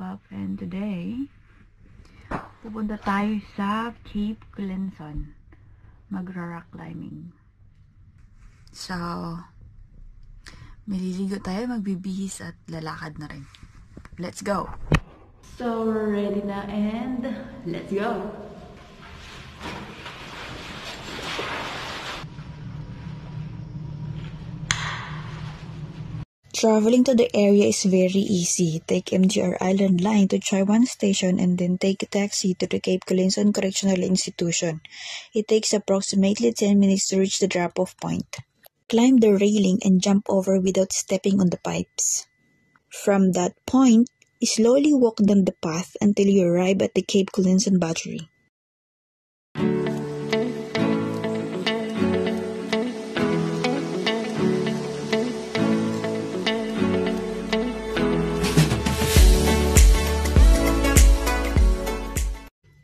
woke up and today, pupunta tayo sa Cape Colinson. Magra-rock climbing. So, maliligo tayo, magbibihis at lalakad na rin. Let's go! So, we're ready na and let's go! Traveling to the area is very easy. Take MGR Island Line to Chai Wan Station and then take a taxi to the Cape Colinson Correctional Institution. It takes approximately 10 minutes to reach the drop-off point. Climb the railing and jump over without stepping on the pipes. From that point, slowly walk down the path until you arrive at the Cape Colinson Battery.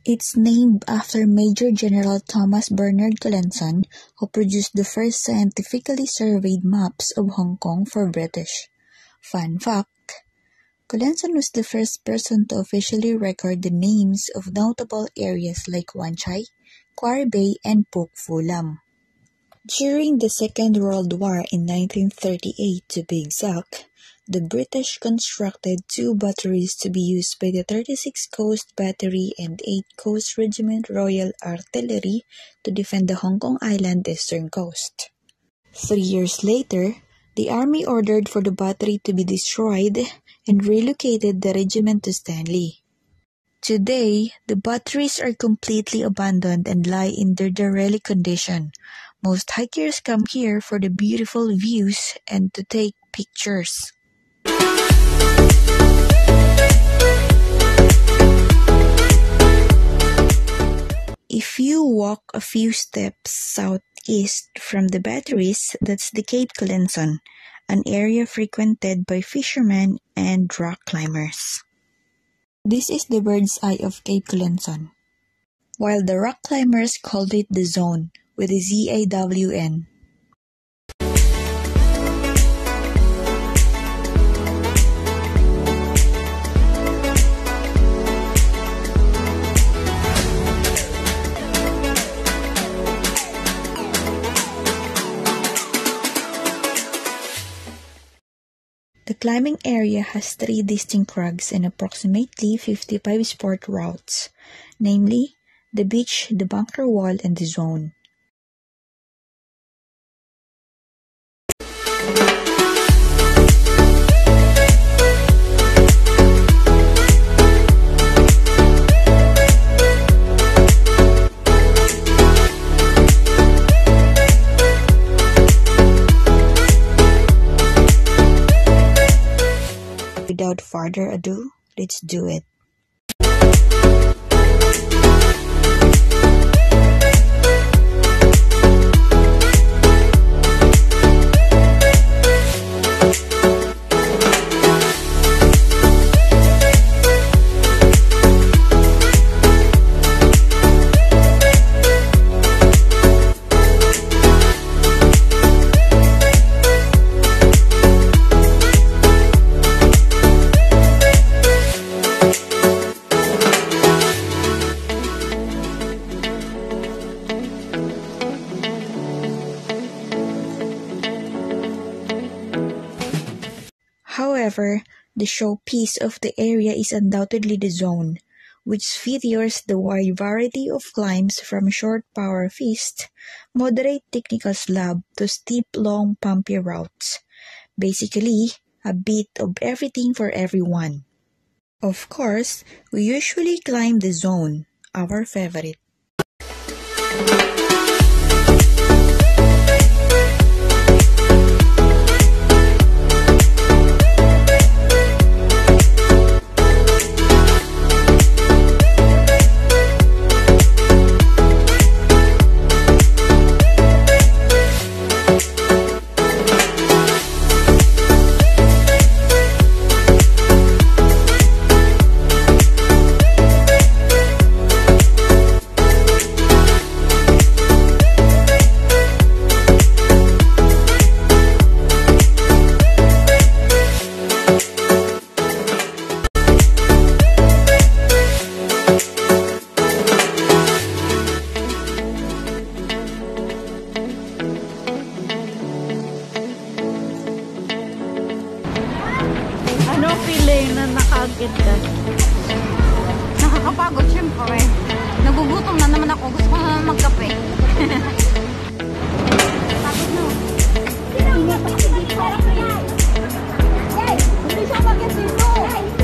It's named after Major General Thomas Bernard Colenson, who produced the first scientifically surveyed maps of Hong Kong for British. Fun fact: Colenson was the first person to officially record the names of notable areas like Wan Chai, Quarry Bay, and Pok Fu Lam. During the Second World War in 1938, to be exact, the British constructed 2 batteries to be used by the 36th Coast Battery and 8th Coast Regiment Royal Artillery to defend the Hong Kong Island eastern coast. 3 years later, the Army ordered for the battery to be destroyed and relocated the regiment to Stanley. Today, the batteries are completely abandoned and lie in their derelict condition. Most hikers come here for the beautiful views and to take pictures. If you walk a few steps southeast from the batteries, that's the Cape Colinson, an area frequented by fishermen and rock climbers. This is the bird's eye of Cape Colinson, while the rock climbers called it the Zone, with a Z-A-W-N. The climbing area has 3 distinct crags and approximately 55 sport routes, namely the beach, the bunker wall, and the zone. Without further ado, let's do it. However, the showpiece of the area is undoubtedly the Zone, which features the wide variety of climbs from short power fist, moderate technical slab to steep long pumpy routes. Basically, a bit of everything for everyone. Of course, we usually climb the Zone, our favorite. Nakakapagod syempre. Nagugutom na naman ako. Gusto ko na naman magkape. Pagod no. Hindi siya mag-get dito.